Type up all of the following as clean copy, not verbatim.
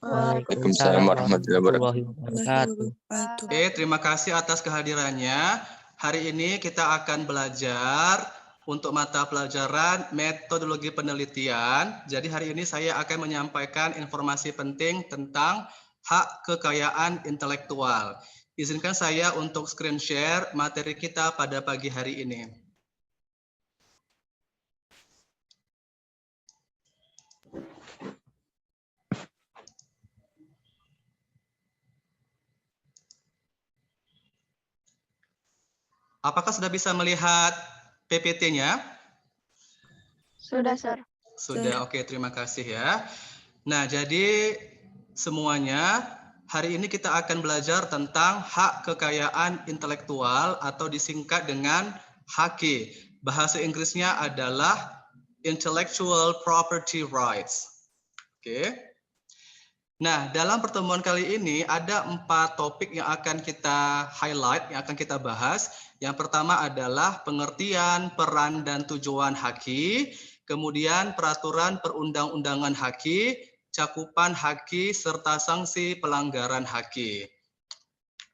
Waalaikumsalam warahmatullahi wabarakatuh. Oke, terima kasih atas kehadirannya. Hari ini kita akan belajar untuk mata pelajaran metodologi penelitian. Jadi hari ini saya akan menyampaikan informasi penting tentang hak kekayaan intelektual. Izinkan saya untuk screen share materi kita pada pagi hari ini. Apakah sudah bisa melihat PPT-nya? Sudah, Sir. Sudah, oke, terima kasih ya. Nah, jadi semuanya hari ini kita akan belajar tentang hak kekayaan intelektual atau disingkat dengan HAKI. Bahasa Inggrisnya adalah Intellectual Property Rights. Oke. Nah, dalam pertemuan kali ini ada 4 topik yang akan kita highlight, yang akan kita bahas. Yang pertama adalah pengertian, peran, dan tujuan HAKI, kemudian peraturan perundang-undangan HAKI, cakupan HAKI, serta sanksi pelanggaran HAKI.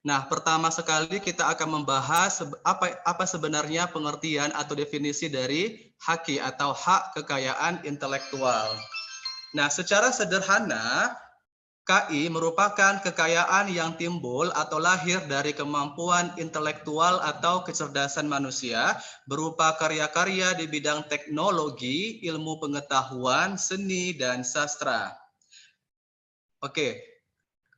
Nah, pertama sekali kita akan membahas apa sebenarnya pengertian atau definisi dari HAKI atau hak kekayaan intelektual. Nah, secara sederhana, KI merupakan kekayaan yang timbul atau lahir dari kemampuan intelektual atau kecerdasan manusia berupa karya-karya di bidang teknologi, ilmu pengetahuan, seni, dan sastra. Oke,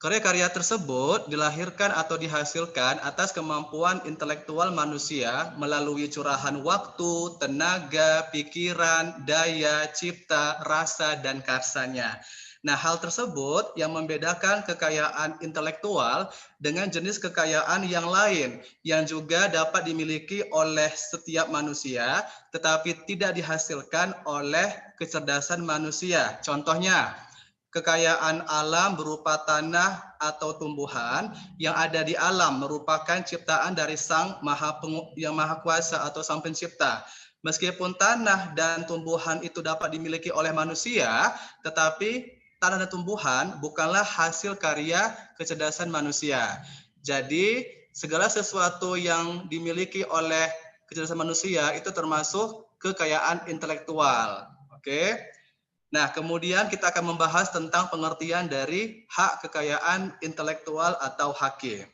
karya-karya tersebut dilahirkan atau dihasilkan atas kemampuan intelektual manusia melalui curahan waktu, tenaga, pikiran, daya, cipta, rasa, dan karsanya. Nah, hal tersebut yang membedakan kekayaan intelektual dengan jenis kekayaan yang lain yang juga dapat dimiliki oleh setiap manusia tetapi tidak dihasilkan oleh kecerdasan manusia. Contohnya, kekayaan alam berupa tanah atau tumbuhan yang ada di alam merupakan ciptaan dari Sang Yang Maha Kuasa atau Sang Pencipta. Meskipun tanah dan tumbuhan itu dapat dimiliki oleh manusia, tetapi tanah dan tumbuhan bukanlah hasil karya kecerdasan manusia. Jadi, segala sesuatu yang dimiliki oleh kecerdasan manusia itu termasuk kekayaan intelektual. Oke. Nah, kemudian kita akan membahas tentang pengertian dari hak kekayaan intelektual atau HAKI.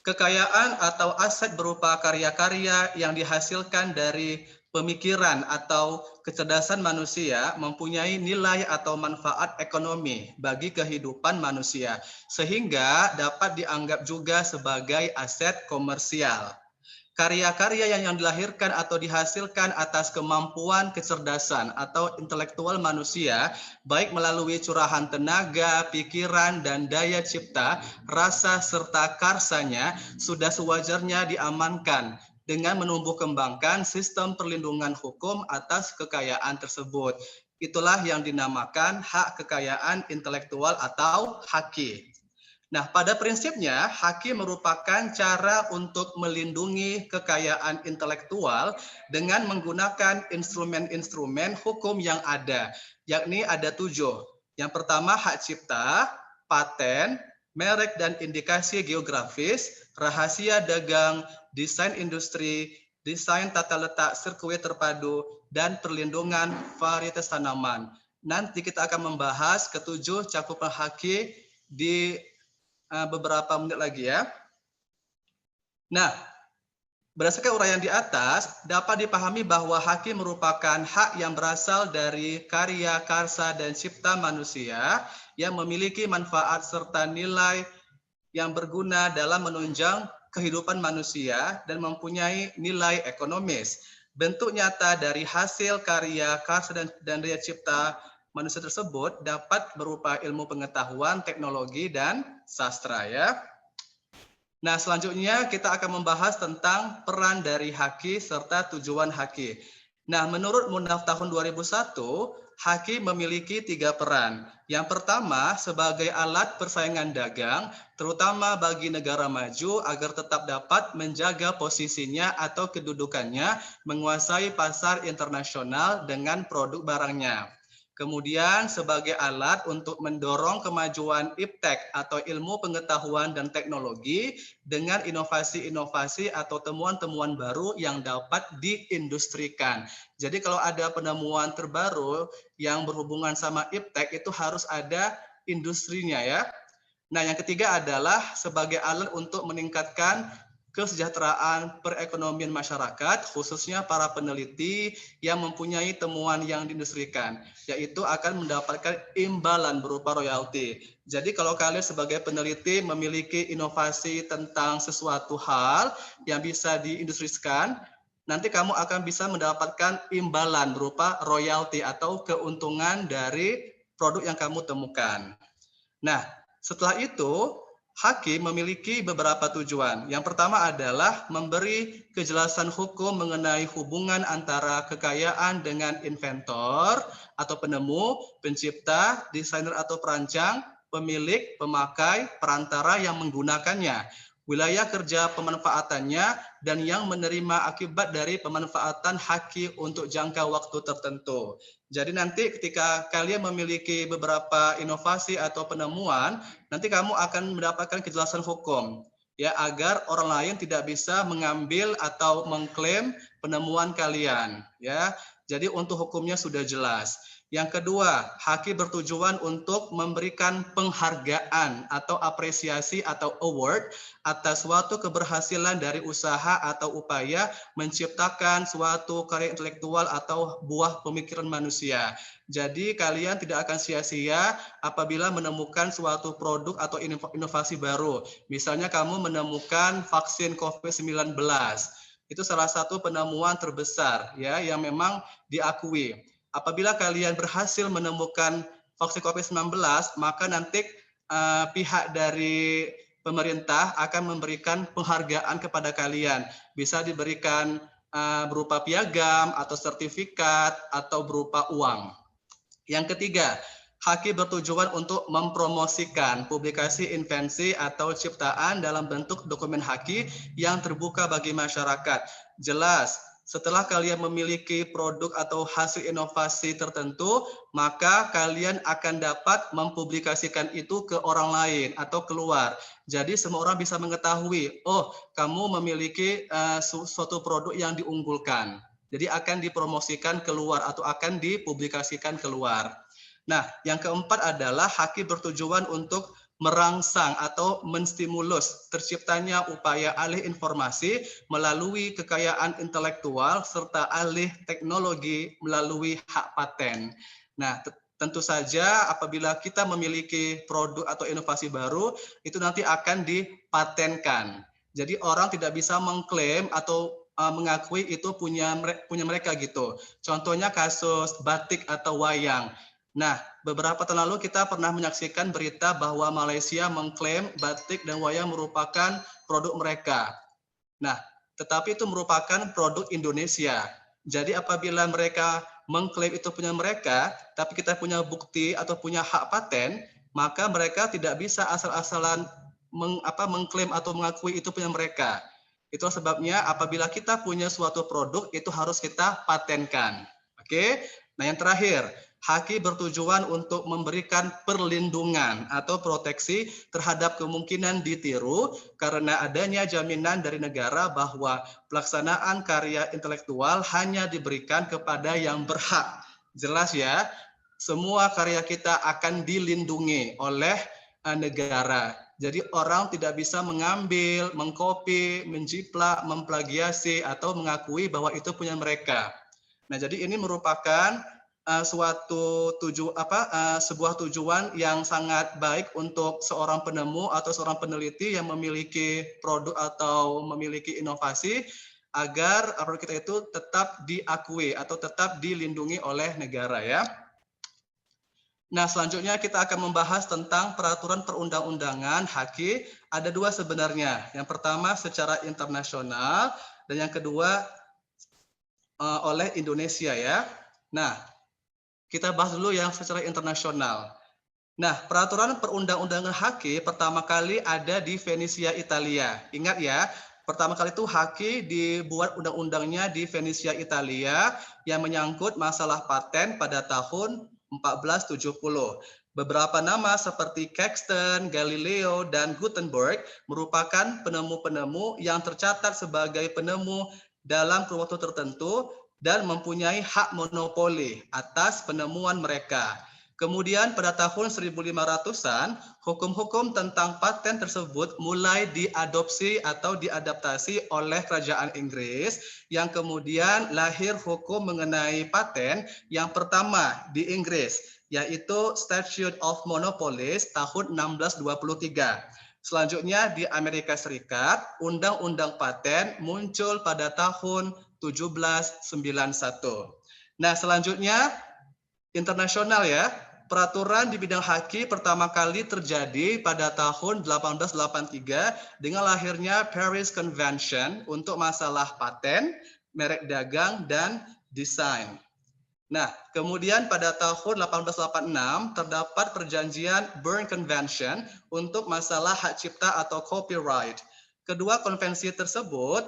Kekayaan atau aset berupa karya-karya yang dihasilkan dari pemikiran atau kecerdasan manusia mempunyai nilai atau manfaat ekonomi bagi kehidupan manusia, sehingga dapat dianggap juga sebagai aset komersial. Karya-karya yang dilahirkan atau dihasilkan atas kemampuan kecerdasan atau intelektual manusia, baik melalui curahan tenaga, pikiran, dan daya cipta, rasa, serta karsanya, sudah sewajarnya diamankan dengan menumbuh kembangkan sistem perlindungan hukum atas kekayaan tersebut. Itulah yang dinamakan hak kekayaan intelektual atau HAKI. Nah, pada prinsipnya, HAKI merupakan cara untuk melindungi kekayaan intelektual dengan menggunakan instrumen-instrumen hukum yang ada, yakni ada 7. Yang pertama, hak cipta, paten, merek dan indikasi geografis, rahasia dagang, desain industri, desain tata letak sirkuit terpadu, dan perlindungan varietas tanaman. Nanti kita akan membahas ketujuh cakupan HAKI di beberapa menit lagi ya. Nah, berdasarkan uraian di atas, dapat dipahami bahwa HAKI merupakan hak yang berasal dari karya, karsa, dan cipta manusia yang memiliki manfaat serta nilai yang berguna dalam menunjang kehidupan manusia dan mempunyai nilai ekonomis. Bentuk nyata dari hasil karya, karsa, dan daya cipta manusia tersebut dapat berupa ilmu pengetahuan, teknologi, dan sastra ya. Nah, selanjutnya kita akan membahas tentang peran dari HAKI serta tujuan HAKI. Nah, menurut Munaf tahun 2001, HAKI memiliki 3 peran. Yang pertama, sebagai alat persaingan dagang, terutama bagi negara maju agar tetap dapat menjaga posisinya atau kedudukannya menguasai pasar internasional dengan produk barangnya. Kemudian sebagai alat untuk mendorong kemajuan iptek atau ilmu pengetahuan dan teknologi dengan inovasi-inovasi atau temuan-temuan baru yang dapat diindustrikan. Jadi kalau ada penemuan terbaru yang berhubungan sama iptek itu harus ada industrinya ya. Nah, yang ketiga adalah sebagai alat untuk meningkatkan kesejahteraan perekonomian masyarakat, khususnya para peneliti yang mempunyai temuan yang diindustrikan, yaitu akan mendapatkan imbalan berupa royalti. Jadi kalau kalian sebagai peneliti memiliki inovasi tentang sesuatu hal yang bisa diindustrikan, nanti kamu akan bisa mendapatkan imbalan berupa royalti atau keuntungan dari produk yang kamu temukan. Nah, setelah itu, hakim memiliki beberapa tujuan. Yang pertama adalah memberi kejelasan hukum mengenai hubungan antara kekayaan dengan inventor atau penemu, pencipta, desainer atau perancang, pemilik, pemakai, perantara yang menggunakannya, wilayah kerja pemanfaatannya, dan yang menerima akibat dari pemanfaatan haki untuk jangka waktu tertentu. Jadi nanti ketika kalian memiliki beberapa inovasi atau penemuan, nanti kamu akan mendapatkan kejelasan hukum ya agar orang lain tidak bisa mengambil atau mengklaim penemuan kalian ya. Jadi untuk hukumnya sudah jelas. Yang kedua, haki bertujuan untuk memberikan penghargaan atau apresiasi atau award atas suatu keberhasilan dari usaha atau upaya menciptakan suatu karya intelektual atau buah pemikiran manusia. Jadi kalian tidak akan sia-sia apabila menemukan suatu produk atau inovasi baru. Misalnya kamu menemukan vaksin COVID-19. Itu salah satu penemuan terbesar ya yang memang diakui. Apabila kalian berhasil menemukan vaksin COVID-19, maka nanti pihak dari pemerintah akan memberikan penghargaan kepada kalian. Bisa diberikan berupa piagam atau sertifikat atau berupa uang. Yang ketiga, haki bertujuan untuk mempromosikan publikasi invensi atau ciptaan dalam bentuk dokumen haki yang terbuka bagi masyarakat. Jelas, setelah kalian memiliki produk atau hasil inovasi tertentu, maka kalian akan dapat mempublikasikan itu ke orang lain atau keluar. Jadi semua orang bisa mengetahui, oh kamu memiliki suatu produk yang diunggulkan. Jadi akan dipromosikan keluar atau akan dipublikasikan keluar. Nah, yang keempat adalah haki bertujuan untuk merangsang atau menstimulus terciptanya upaya alih informasi melalui kekayaan intelektual serta alih teknologi melalui hak paten. Nah, tentu saja apabila kita memiliki produk atau inovasi baru, itu nanti akan dipatenkan. Jadi orang tidak bisa mengklaim atau mengakui itu punya mereka gitu. Contohnya kasus batik atau wayang. Nah, beberapa tahun lalu kita pernah menyaksikan berita bahwa Malaysia mengklaim batik dan wayang merupakan produk mereka. Nah, tetapi itu merupakan produk Indonesia. Jadi apabila mereka mengklaim itu punya mereka, tapi kita punya bukti atau punya hak paten, maka mereka tidak bisa asal-asalan mengklaim atau mengakui itu punya mereka. Itulah sebabnya apabila kita punya suatu produk, itu harus kita patenkan. Oke? Nah, yang terakhir, haki bertujuan untuk memberikan perlindungan atau proteksi terhadap kemungkinan ditiru karena adanya jaminan dari negara bahwa pelaksanaan karya intelektual hanya diberikan kepada yang berhak. Jelas ya, semua karya kita akan dilindungi oleh negara. Jadi orang tidak bisa mengambil, mengcopy, menjiplak, memplagiasi atau mengakui bahwa itu punya mereka. Nah, jadi ini merupakan sebuah tujuan yang sangat baik untuk seorang penemu atau seorang peneliti yang memiliki produk atau memiliki inovasi agar produk kita itu tetap diakui atau tetap dilindungi oleh negara ya. Nah, selanjutnya kita akan membahas tentang peraturan perundang-undangan haki. Ada dua sebenarnya. Yang pertama secara internasional dan yang kedua oleh Indonesia ya. Nah, kita bahas dulu yang secara internasional. Nah, peraturan perundang-undangan haki pertama kali ada di Venesia, Italia. Ingat ya, pertama kali itu haki dibuat undang-undangnya di Venesia, Italia yang menyangkut masalah paten pada tahun 1470. Beberapa nama seperti Caxton, Galileo, dan Gutenberg merupakan penemu-penemu yang tercatat sebagai penemu dalam kurun waktu tertentu dan mempunyai hak monopoli atas penemuan mereka. Kemudian pada tahun 1500-an, hukum-hukum tentang paten tersebut mulai diadopsi atau diadaptasi oleh kerajaan Inggris, yang kemudian lahir hukum mengenai paten yang pertama di Inggris, yaitu Statute of Monopolies tahun 1623. Selanjutnya di Amerika Serikat, Undang-Undang Paten muncul pada tahun 1791. Nah, selanjutnya internasional ya. Peraturan di bidang haki pertama kali terjadi pada tahun 1883 dengan lahirnya Paris Convention untuk masalah paten, merek dagang, dan desain. Nah, kemudian pada tahun 1886 terdapat perjanjian Berne Convention untuk masalah hak cipta atau copyright. Kedua konvensi tersebut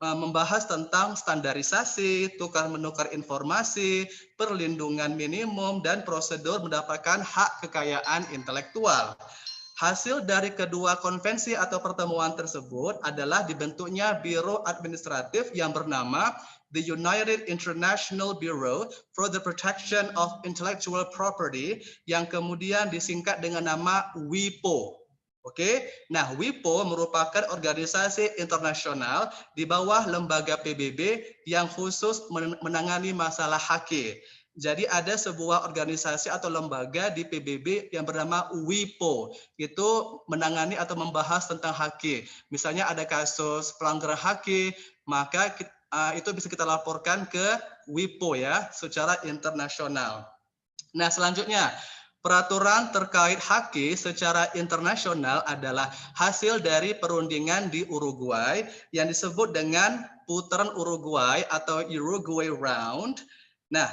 membahas tentang standarisasi, tukar-menukar informasi, perlindungan minimum, dan prosedur mendapatkan hak kekayaan intelektual. Hasil dari kedua konvensi atau pertemuan tersebut adalah dibentuknya Biro Administratif yang bernama the United International Bureau for the Protection of Intellectual Property, yang kemudian disingkat dengan nama WIPO. Oke, nah WIPO merupakan organisasi internasional di bawah lembaga PBB yang khusus menangani masalah haki. Jadi ada sebuah organisasi atau lembaga di PBB yang bernama WIPO, itu menangani atau membahas tentang haki. Misalnya ada kasus pelanggaran haki, maka itu bisa kita laporkan ke WIPO ya, secara internasional. Nah, selanjutnya peraturan terkait haki secara internasional adalah hasil dari perundingan di Uruguay yang disebut dengan putaran Uruguay atau Uruguay Round. Nah,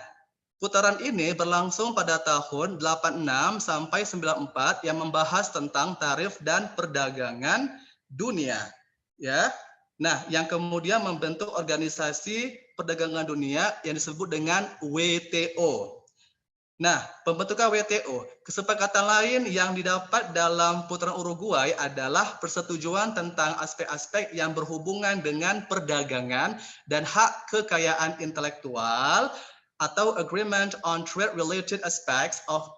putaran ini berlangsung pada tahun 86 sampai 94 yang membahas tentang tarif dan perdagangan dunia. Ya. Nah, yang kemudian membentuk organisasi perdagangan dunia yang disebut dengan WTO. Nah, pembentukan WTO, kesepakatan lain yang didapat dalam putaran Uruguay adalah persetujuan tentang aspek-aspek yang berhubungan dengan perdagangan dan hak kekayaan intelektual atau Agreement on Trade-Related Aspects of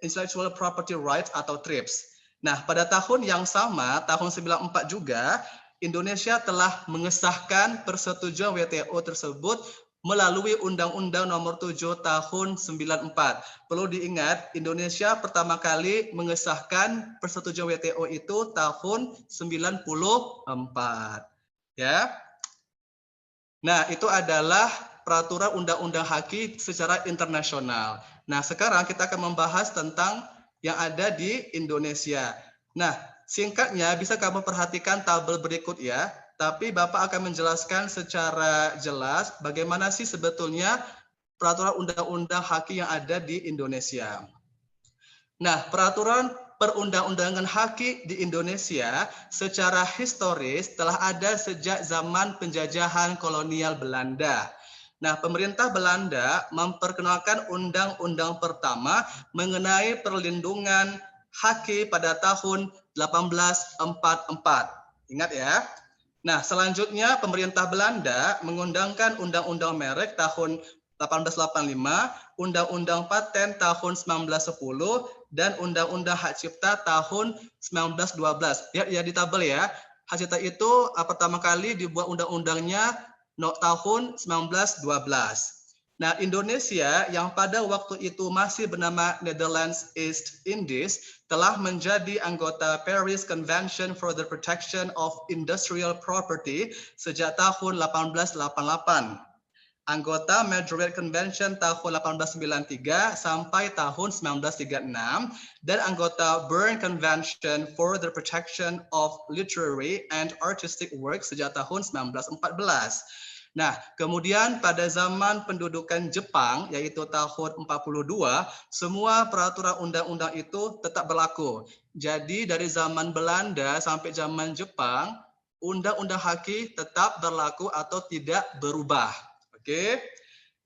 Intellectual Property Rights atau TRIPS. Nah, pada tahun yang sama, tahun 94 juga, Indonesia telah mengesahkan persetujuan WTO tersebut melalui Undang-Undang Nomor 7 Tahun 94. Perlu diingat, Indonesia pertama kali mengesahkan persetujuan WTO itu tahun 94. Ya. Nah, itu adalah peraturan undang-undang haki secara internasional. Nah, sekarang kita akan membahas tentang yang ada di Indonesia. Nah, singkatnya bisa kamu perhatikan tabel berikut ya. Tapi Bapak akan menjelaskan secara jelas bagaimana sih sebetulnya peraturan undang-undang haki yang ada di Indonesia. Nah, peraturan perundang-undangan haki di Indonesia secara historis telah ada sejak zaman penjajahan kolonial Belanda. Nah, pemerintah Belanda memperkenalkan undang-undang pertama mengenai perlindungan haki pada tahun 1844. Ingat ya. Nah, selanjutnya pemerintah Belanda mengundangkan Undang-Undang Merek tahun 1885, Undang-Undang Paten tahun 1910, dan Undang-Undang Hak Cipta tahun 1912. Ya di tabel ya. Hak Cipta itu pertama kali dibuat undang-undangnya tahun 1912. Nah, Indonesia yang pada waktu itu masih bernama Netherlands East Indies telah menjadi anggota Paris Convention for the Protection of Industrial Property sejak tahun 1888. Anggota Madrid Convention tahun 1893 sampai tahun 1936 dan anggota Berne Convention for the Protection of Literary and Artistic Works sejak tahun 1914. Nah, kemudian pada zaman pendudukan Jepang, yaitu tahun 42, semua peraturan undang-undang itu tetap berlaku. Jadi dari zaman Belanda sampai zaman Jepang, undang-undang haki tetap berlaku atau tidak berubah. Oke.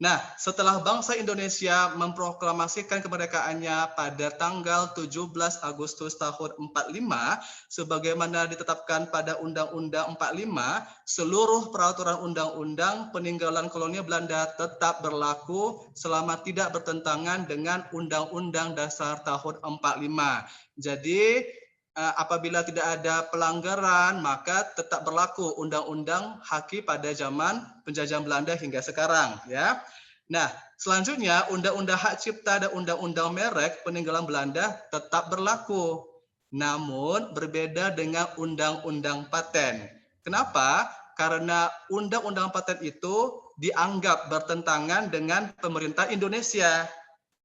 Nah, setelah bangsa Indonesia memproklamasikan kemerdekaannya pada tanggal 17 Agustus tahun 45, sebagaimana ditetapkan pada Undang-Undang 45, seluruh peraturan undang-undang peninggalan kolonial Belanda tetap berlaku selama tidak bertentangan dengan Undang-Undang Dasar tahun 45. Jadi, apabila tidak ada pelanggaran, maka tetap berlaku Undang-Undang Haki pada zaman penjajahan Belanda hingga sekarang, ya. Nah, selanjutnya Undang-Undang Hak Cipta dan Undang-Undang Merek peninggalan Belanda tetap berlaku. Namun berbeda dengan Undang-Undang Paten. Kenapa? Karena Undang-Undang Paten itu dianggap bertentangan dengan pemerintah Indonesia.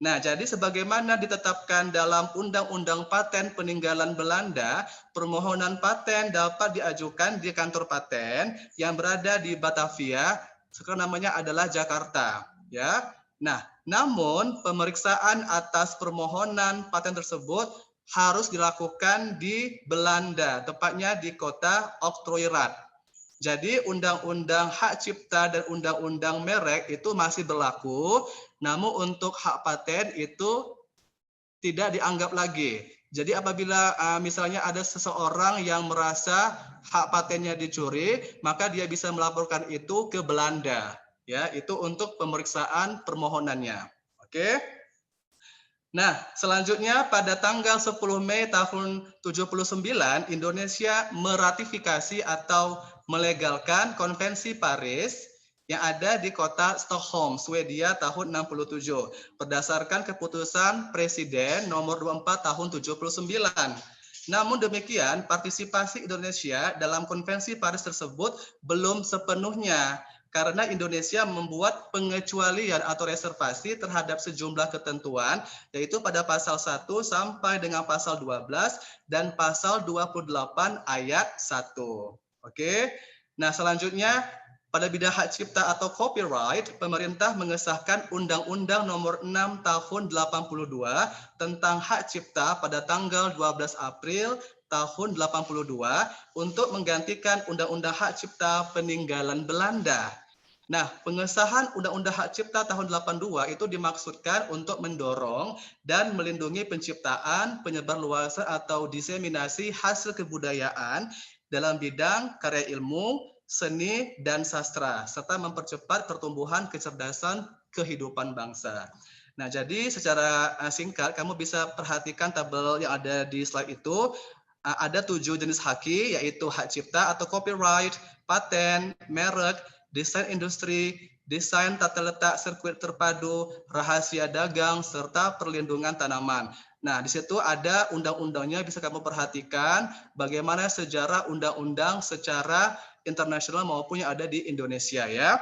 Nah, jadi sebagaimana ditetapkan dalam Undang-Undang Paten Peninggalan Belanda, permohonan paten dapat diajukan di kantor paten yang berada di Batavia, sekarang namanya adalah Jakarta, ya. Nah, namun pemeriksaan atas permohonan paten tersebut harus dilakukan di Belanda, tepatnya di kota Oktroyrat. Jadi Undang-Undang Hak Cipta dan Undang-Undang Merek itu masih berlaku, namun untuk hak paten itu tidak dianggap lagi. Jadi apabila misalnya ada seseorang yang merasa hak patennya dicuri, maka dia bisa melaporkan itu ke Belanda. Ya, itu untuk pemeriksaan permohonannya. Oke. Nah, selanjutnya pada tanggal 10 Mei tahun 79, Indonesia meratifikasi atau melegalkan Konvensi Paris yang ada di kota Stockholm, Swedia tahun 67 berdasarkan keputusan Presiden nomor 24 tahun 79. Namun demikian, partisipasi Indonesia dalam Konvensi Paris tersebut belum sepenuhnya karena Indonesia membuat pengecualian atau reservasi terhadap sejumlah ketentuan, yaitu pada pasal 1 sampai dengan pasal 12 dan pasal 28 ayat 1. Oke. Nah, selanjutnya pada bidang hak cipta atau copyright, pemerintah mengesahkan Undang-Undang Nomor 6 Tahun 82 tentang hak cipta pada tanggal 12 April tahun 82 untuk menggantikan Undang-Undang Hak Cipta Peninggalan Belanda. Nah, pengesahan Undang-Undang Hak Cipta tahun 82 itu dimaksudkan untuk mendorong dan melindungi penciptaan, penyebarluasan atau diseminasi hasil kebudayaan dalam bidang karya ilmu, seni, dan sastra, serta mempercepat pertumbuhan kecerdasan kehidupan bangsa. Nah, jadi secara singkat, kamu bisa perhatikan tabel yang ada di slide itu. Ada 7 jenis haki, yaitu hak cipta atau copyright, paten, merek, desain industri, desain tata letak sirkuit terpadu, rahasia dagang, serta perlindungan tanaman. Nah, di situ ada undang-undangnya, bisa kamu perhatikan bagaimana sejarah undang-undang secara internasional maupun yang ada di Indonesia, ya.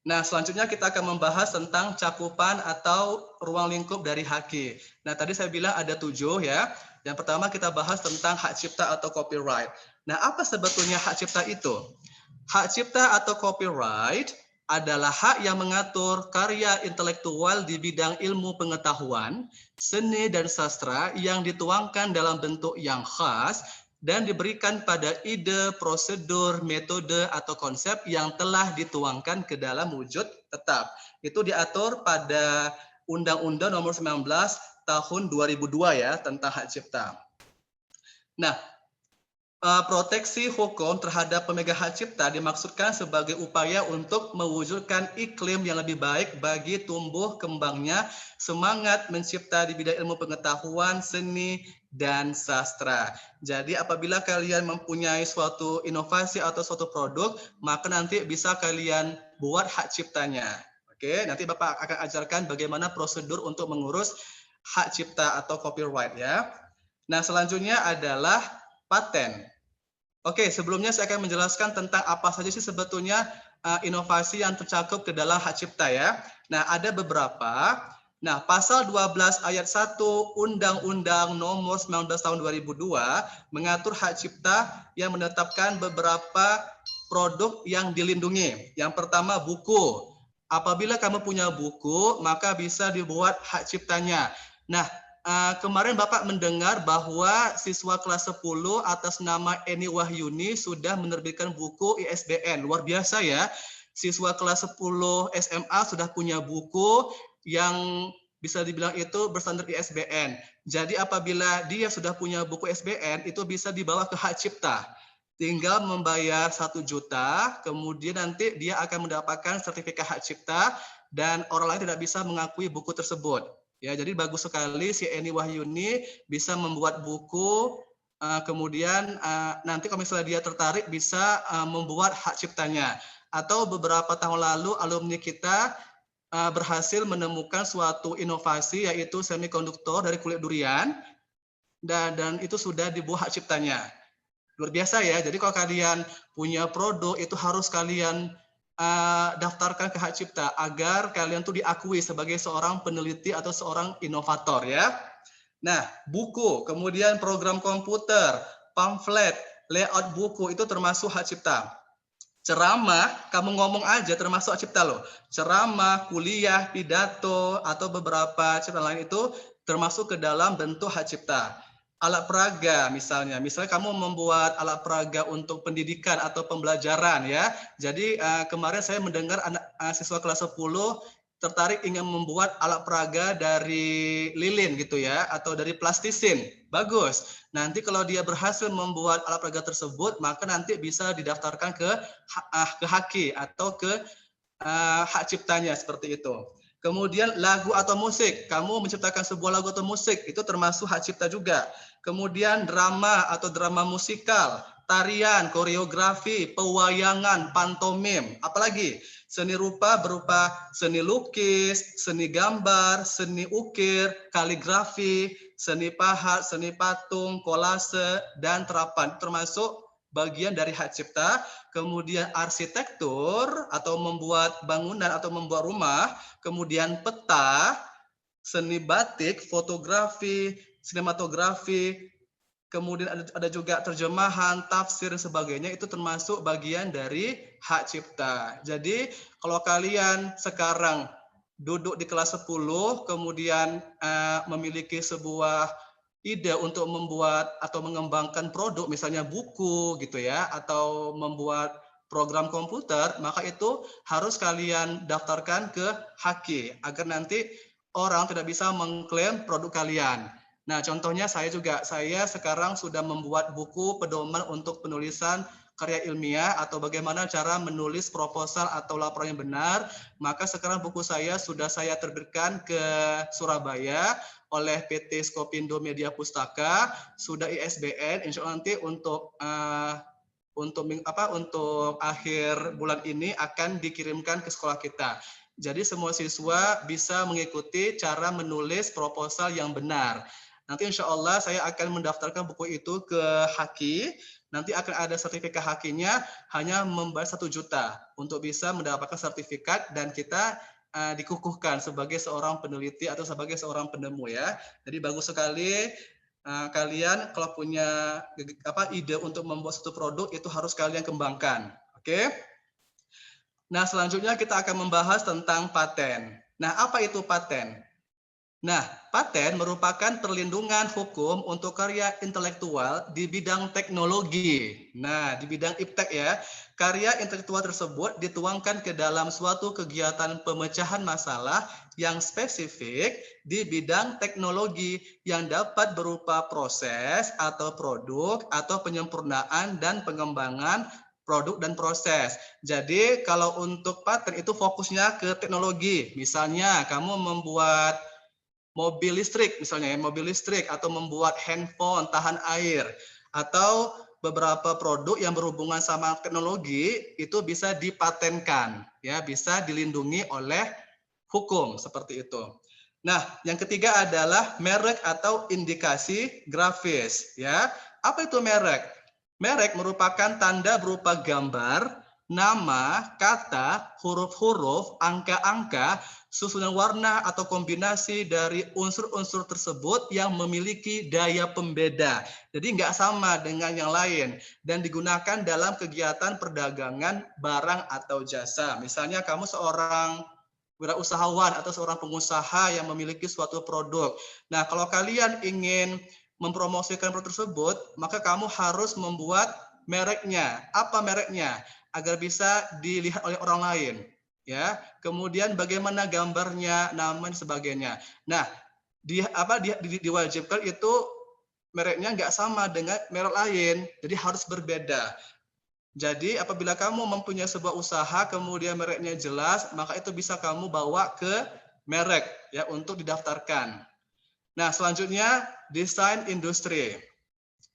Nah, selanjutnya kita akan membahas tentang cakupan atau ruang lingkup dari haki. Nah, tadi saya bilang ada 7, ya. Yang pertama kita bahas tentang hak cipta atau copyright. Nah, apa sebetulnya hak cipta itu? Hak cipta atau copyright adalah hak yang mengatur karya intelektual di bidang ilmu pengetahuan, seni dan sastra yang dituangkan dalam bentuk yang khas dan diberikan pada ide, prosedur, metode atau konsep yang telah dituangkan ke dalam wujud tetap. Itu diatur pada Undang-Undang Nomor 19 tahun 2002 ya tentang hak cipta. Nah, proteksi hukum terhadap pemegang hak cipta dimaksudkan sebagai upaya untuk mewujudkan iklim yang lebih baik bagi tumbuh kembangnya semangat mencipta di bidang ilmu pengetahuan, seni, dan sastra. Jadi apabila kalian mempunyai suatu inovasi atau suatu produk, maka nanti bisa kalian buat hak ciptanya. Oke, nanti Bapak akan ajarkan bagaimana prosedur untuk mengurus hak cipta atau copyright ya. Nah, selanjutnya adalah paten. Oke, sebelumnya saya akan menjelaskan tentang apa saja sih sebetulnya inovasi yang tercakup ke dalam hak cipta ya. Nah, ada beberapa. Nah, pasal 12 ayat 1 Undang-Undang Nomor 19 tahun 2002 mengatur hak cipta yang menetapkan beberapa produk yang dilindungi. Yang pertama buku. Apabila kamu punya buku, maka bisa dibuat hak ciptanya. Nah, kemarin Bapak mendengar bahwa siswa kelas 10 atas nama Eni Wahyuni sudah menerbitkan buku ISBN. Luar biasa ya. siswa kelas 10 SMA sudah punya buku yang bisa dibilang itu berstandar ISBN. Jadi apabila dia sudah punya buku ISBN, itu bisa dibawa ke hak cipta. Tinggal membayar 1 juta, kemudian nanti dia akan mendapatkan sertifikat hak cipta dan orang lain tidak bisa mengakui buku tersebut. Ya, jadi bagus sekali si Eni Wahyuni bisa membuat buku, kemudian nanti kalau misalnya dia tertarik bisa membuat hak ciptanya. Atau beberapa tahun lalu alumni kita berhasil menemukan suatu inovasi yaitu semikonduktor dari kulit durian dan itu sudah dibuat hak ciptanya. Luar biasa ya. Jadi kalau kalian punya produk itu harus kalian daftarkan ke hak cipta agar kalian tuh diakui sebagai seorang peneliti atau seorang inovator ya. Nah, buku, kemudian program komputer, pamflet, layout buku itu termasuk hak cipta. Ceramah, kamu ngomong aja termasuk hak cipta loh. Ceramah, kuliah, pidato, atau beberapa cipta lain itu termasuk ke dalam bentuk hak cipta. Alat peraga misalnya kamu membuat alat peraga untuk pendidikan atau pembelajaran ya. Jadi kemarin saya mendengar anak siswa kelas 10 tertarik ingin membuat alat peraga dari lilin gitu ya, atau dari plastisin. Bagus. Nanti kalau dia berhasil membuat alat peraga tersebut, maka nanti bisa didaftarkan ke HAKI atau ke hak ciptanya seperti itu. Kemudian lagu atau musik, kamu menciptakan sebuah lagu atau musik, itu termasuk hak cipta juga. Kemudian drama atau drama musikal, tarian, koreografi, pewayangan, pantomim, apalagi seni rupa berupa seni lukis, seni gambar, seni ukir, kaligrafi, seni pahat, seni patung, kolase, dan terapan, termasuk bagian dari hak cipta. Kemudian arsitektur atau membuat bangunan atau membuat rumah, kemudian peta, seni batik, fotografi, sinematografi, kemudian ada juga terjemahan, tafsir, dan sebagainya, itu termasuk bagian dari hak cipta. Jadi kalau kalian sekarang duduk di kelas 10, kemudian memiliki sebuah ide untuk membuat atau mengembangkan produk, misalnya buku gitu ya, atau membuat program komputer, maka itu harus kalian daftarkan ke HAKI agar nanti orang tidak bisa mengklaim produk kalian. Nah, contohnya saya sekarang sudah membuat buku pedoman untuk penulisan karya ilmiah atau bagaimana cara menulis proposal atau laporan yang benar. Maka sekarang buku saya sudah saya terbitkan ke Surabaya oleh PT Skopindo Media Pustaka, sudah ISBN, insya Allah nanti untuk akhir bulan ini akan dikirimkan ke sekolah kita. Jadi semua siswa bisa mengikuti cara menulis proposal yang benar. Nanti insya Allah saya akan mendaftarkan buku itu ke HAKI. Nanti akan ada sertifikat HAKI-nya, hanya membayar 1 juta untuk bisa mendapatkan sertifikat dan kita dikukuhkan sebagai seorang peneliti atau sebagai seorang penemu ya. Jadi bagus sekali kalian kalau punya ide untuk membuat suatu produk itu harus kalian kembangkan. Oke? Nah, selanjutnya kita akan membahas tentang paten. Nah, apa itu paten? Nah, paten merupakan perlindungan hukum untuk karya intelektual di bidang teknologi. Nah, di bidang iptek ya, karya intelektual tersebut dituangkan ke dalam suatu kegiatan pemecahan masalah yang spesifik di bidang teknologi yang dapat berupa proses atau produk atau penyempurnaan dan pengembangan produk dan proses. Jadi, kalau untuk paten itu fokusnya ke teknologi. Misalnya, kamu membuat mobil listrik misalnya, mobil listrik atau membuat handphone tahan air atau beberapa produk yang berhubungan sama teknologi itu bisa dipatenkan ya, bisa dilindungi oleh hukum seperti itu. Nah, yang ketiga adalah merek atau indikasi grafis ya. Apa itu merek? Merek merupakan tanda berupa gambar, nama, kata, huruf-huruf, angka-angka, susunan warna atau kombinasi dari unsur-unsur tersebut yang memiliki daya pembeda. Jadi nggak sama dengan yang lain dan digunakan dalam kegiatan perdagangan barang atau jasa. Misalnya kamu seorang wirausahawan atau seorang pengusaha yang memiliki suatu produk. Nah, kalau kalian ingin mempromosikan produk tersebut, maka kamu harus membuat mereknya. Apa mereknya? Agar bisa dilihat oleh orang lain. Ya, kemudian bagaimana gambarnya, nama dan sebagainya. Nah, diwajibkan itu mereknya nggak sama dengan merek lain, jadi harus berbeda. Jadi apabila kamu mempunyai sebuah usaha, kemudian mereknya jelas, maka itu bisa kamu bawa ke merek ya untuk didaftarkan. Nah, selanjutnya desain industri,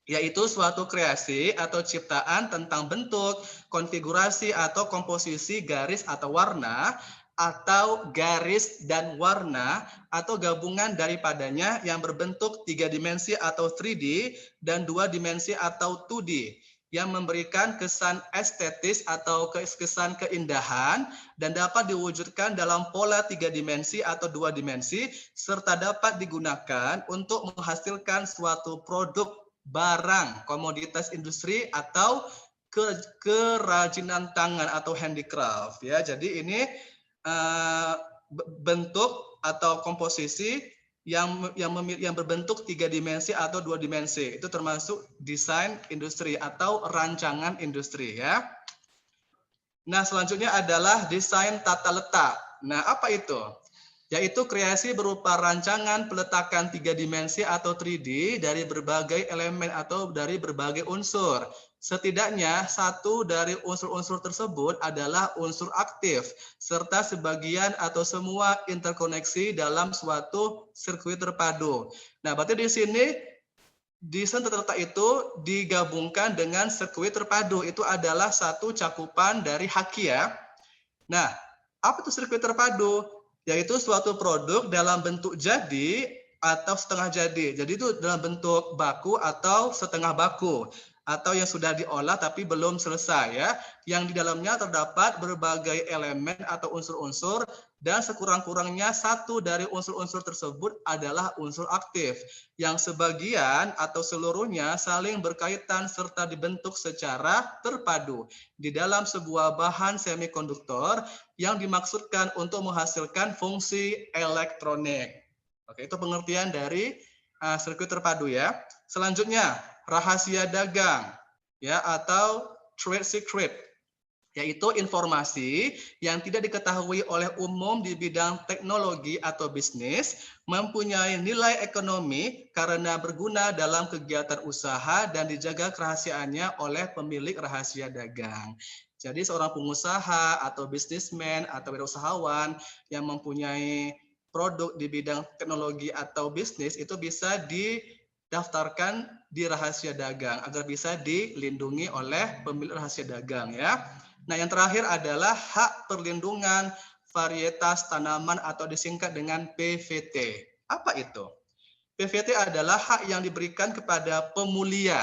yaitu suatu kreasi atau ciptaan tentang bentuk, konfigurasi atau komposisi garis atau warna, atau garis dan warna, atau gabungan daripadanya yang berbentuk 3 dimensi atau 3D dan 2 dimensi atau 2D, yang memberikan kesan estetis atau kesan keindahan dan dapat diwujudkan dalam pola 3 dimensi atau 2 dimensi, serta dapat digunakan untuk menghasilkan suatu produk, barang, komoditas industri atau kerajinan tangan atau handicraft ya. Jadi ini bentuk atau komposisi yang berbentuk 3 dimensi atau 2 dimensi. Itu termasuk desain industri atau rancangan industri ya. Nah, selanjutnya adalah desain tata letak. Nah, apa itu? Yaitu kreasi berupa rancangan peletakan 3 dimensi atau 3D dari berbagai elemen atau dari berbagai unsur. Setidaknya satu dari unsur-unsur tersebut adalah unsur aktif, serta sebagian atau semua interkoneksi dalam suatu sirkuit terpadu. Nah, berarti di sini desain tata letak itu digabungkan dengan sirkuit terpadu. Itu adalah satu cakupan dari Haki ya. Nah, apa itu sirkuit terpadu? Yaitu suatu produk dalam bentuk jadi atau setengah jadi. Jadi itu dalam bentuk baku atau setengah baku, atau yang sudah diolah tapi belum selesai ya, yang di dalamnya terdapat berbagai elemen atau unsur-unsur, dan sekurang-kurangnya satu dari unsur-unsur tersebut adalah unsur aktif, yang sebagian atau seluruhnya saling berkaitan serta dibentuk secara terpadu di dalam sebuah bahan semikonduktor yang dimaksudkan untuk menghasilkan fungsi elektronik. Oke, itu pengertian dari sirkuit terpadu ya. Selanjutnya, rahasia dagang ya, atau trade secret, yaitu informasi yang tidak diketahui oleh umum di bidang teknologi atau bisnis, mempunyai nilai ekonomi karena berguna dalam kegiatan usaha dan dijaga kerahasiaannya oleh pemilik rahasia dagang. Jadi seorang pengusaha atau bisnismen atau wirausahawan yang mempunyai produk di bidang teknologi atau bisnis itu bisa didaftarkan di rahasia dagang agar bisa dilindungi oleh pemilik rahasia dagang ya. Nah, yang terakhir adalah hak perlindungan varietas tanaman atau disingkat dengan PVT. Apa itu? PVT adalah hak yang diberikan kepada pemulia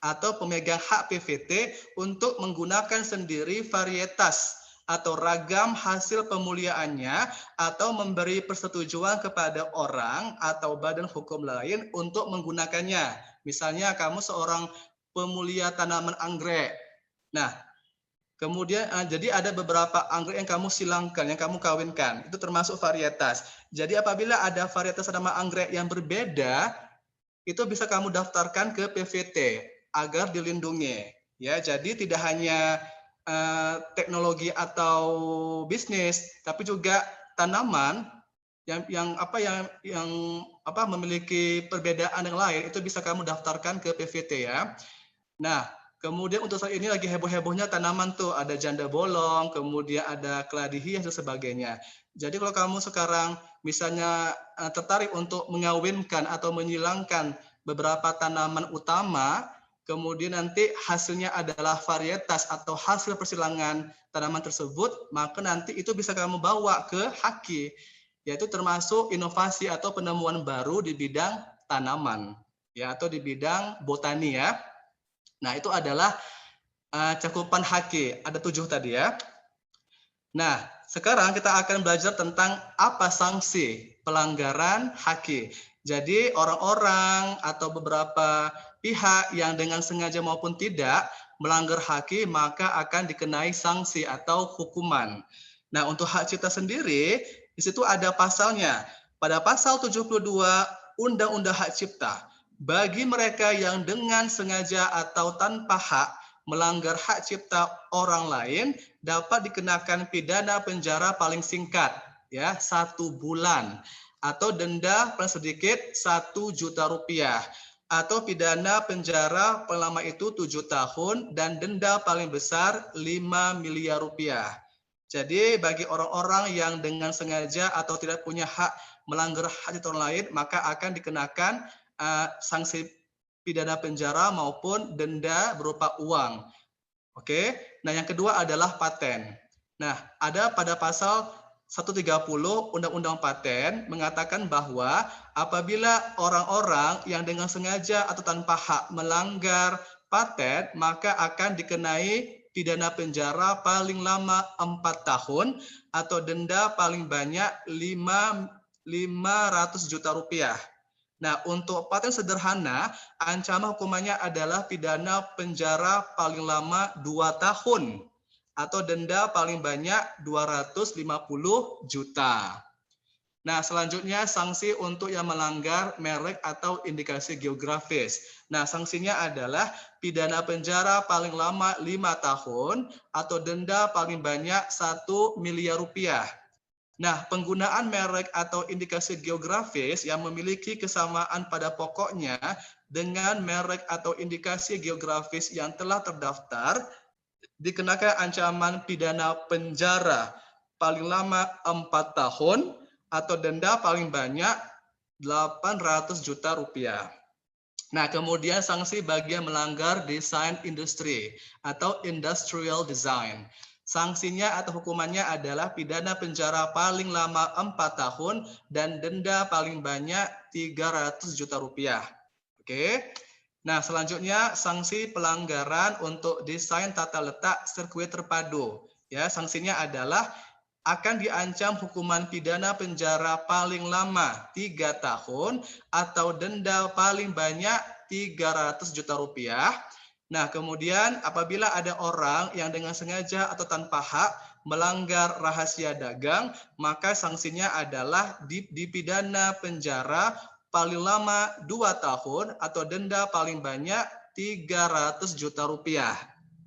atau pemegang hak PVT untuk menggunakan sendiri varietas atau ragam hasil pemuliaannya, atau memberi persetujuan kepada orang atau badan hukum lain untuk menggunakannya. Misalnya kamu seorang pemulia tanaman anggrek. Nah, kemudian jadi ada beberapa anggrek yang kamu silangkan, yang kamu kawinkan, itu termasuk varietas. Jadi apabila ada varietas tanaman anggrek yang berbeda, itu bisa kamu daftarkan ke PVT agar dilindungi. Ya, jadi tidak hanya teknologi atau bisnis, tapi juga tanaman yang memiliki perbedaan yang lain, itu bisa kamu daftarkan ke PVT ya. Nah, kemudian untuk saat ini lagi heboh-hebohnya tanaman tuh, ada janda bolong, kemudian ada keladi hias dan sebagainya. Jadi kalau kamu sekarang misalnya tertarik untuk mengawinkan atau menyilangkan beberapa tanaman utama, kemudian nanti hasilnya adalah varietas atau hasil persilangan tanaman tersebut, maka nanti itu bisa kamu bawa ke Haki, yaitu termasuk inovasi atau penemuan baru di bidang tanaman ya, atau di bidang botani ya. Nah, itu adalah cakupan Haki, ada 7 tadi ya. Nah, sekarang kita akan belajar tentang apa sanksi pelanggaran Haki. Jadi orang-orang atau beberapa pihak yang dengan sengaja maupun tidak melanggar Haki, maka akan dikenai sanksi atau hukuman. Nah, untuk hak cipta sendiri, di situ ada pasalnya. Pada pasal 72 Undang-Undang Hak Cipta, bagi mereka yang dengan sengaja atau tanpa hak melanggar hak cipta orang lain dapat dikenakan pidana penjara paling singkat ya 1 bulan atau denda paling sedikit 1 juta rupiah atau pidana penjara paling lama itu 7 tahun dan denda paling besar 5 miliar rupiah. Jadi bagi orang-orang yang dengan sengaja atau tidak punya hak melanggar hak cipta orang lain maka akan dikenakan sanksi pidana penjara maupun denda berupa uang. Oke. Nah, yang kedua adalah paten. Nah, ada pada pasal 130 Undang-Undang Paten mengatakan bahwa apabila orang-orang yang dengan sengaja atau tanpa hak melanggar paten, maka akan dikenai pidana penjara paling lama 4 tahun atau denda paling banyak 500 juta rupiah. Nah, untuk paten sederhana, ancaman hukumannya adalah pidana penjara paling lama 2 tahun atau denda paling banyak 250 juta. Nah, selanjutnya sanksi untuk yang melanggar merek atau indikasi geografis. Nah, sanksinya adalah pidana penjara paling lama 5 tahun atau denda paling banyak 1 miliar rupiah. Nah, penggunaan merek atau indikasi geografis yang memiliki kesamaan pada pokoknya dengan merek atau indikasi geografis yang telah terdaftar dikenakan ancaman pidana penjara paling lama 4 tahun atau denda paling banyak 800 juta rupiah. Nah, kemudian sanksi bagi yang melanggar desain industri atau industrial design. Sanksinya atau hukumannya adalah pidana penjara paling lama 4 tahun dan denda paling banyak 300 juta rupiah. Oke. Nah, selanjutnya sanksi pelanggaran untuk desain tata letak sirkuit terpadu. Ya, sanksinya adalah akan diancam hukuman pidana penjara paling lama 3 tahun atau denda paling banyak 300 juta rupiah. Nah, kemudian apabila ada orang yang dengan sengaja atau tanpa hak melanggar rahasia dagang, maka sanksinya adalah dipidana penjara paling lama 2 tahun atau denda paling banyak 300 juta rupiah.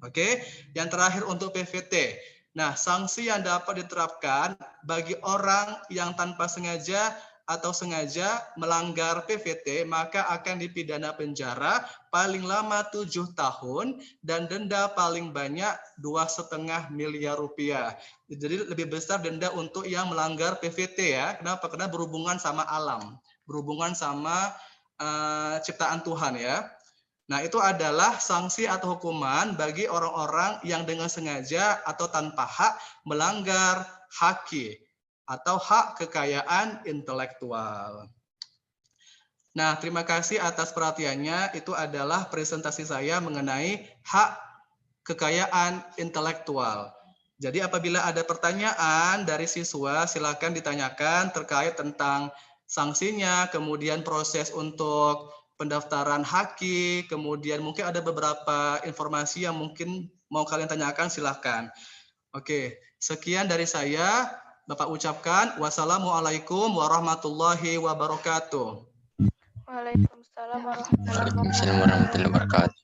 Oke, yang terakhir untuk PVT. Nah, sanksi yang dapat diterapkan bagi orang yang tanpa sengaja atau sengaja melanggar PVT maka akan dipidana penjara paling lama 7 tahun dan denda paling banyak 2,5 miliar rupiah. Jadi lebih besar denda untuk yang melanggar PVT ya. Kenapa? Karena berhubungan sama alam, berhubungan sama ciptaan Tuhan ya. Nah, itu adalah sanksi atau hukuman bagi orang-orang yang dengan sengaja atau tanpa hak melanggar HQ atau hak kekayaan intelektual. Nah, terima kasih atas perhatiannya. Itu adalah presentasi saya mengenai hak kekayaan intelektual. Jadi apabila ada pertanyaan dari siswa, silakan ditanyakan terkait tentang sanksinya, kemudian proses untuk pendaftaran HQ, kemudian mungkin ada beberapa informasi yang mungkin mau kalian tanyakan, silakan. Oke, sekian dari saya. Bapak ucapkan wassalamualaikum warahmatullahi wabarakatuh. Waalaikumsalam warahmatullahi Waalaikumsalam warahmatullahi wabarakatuh.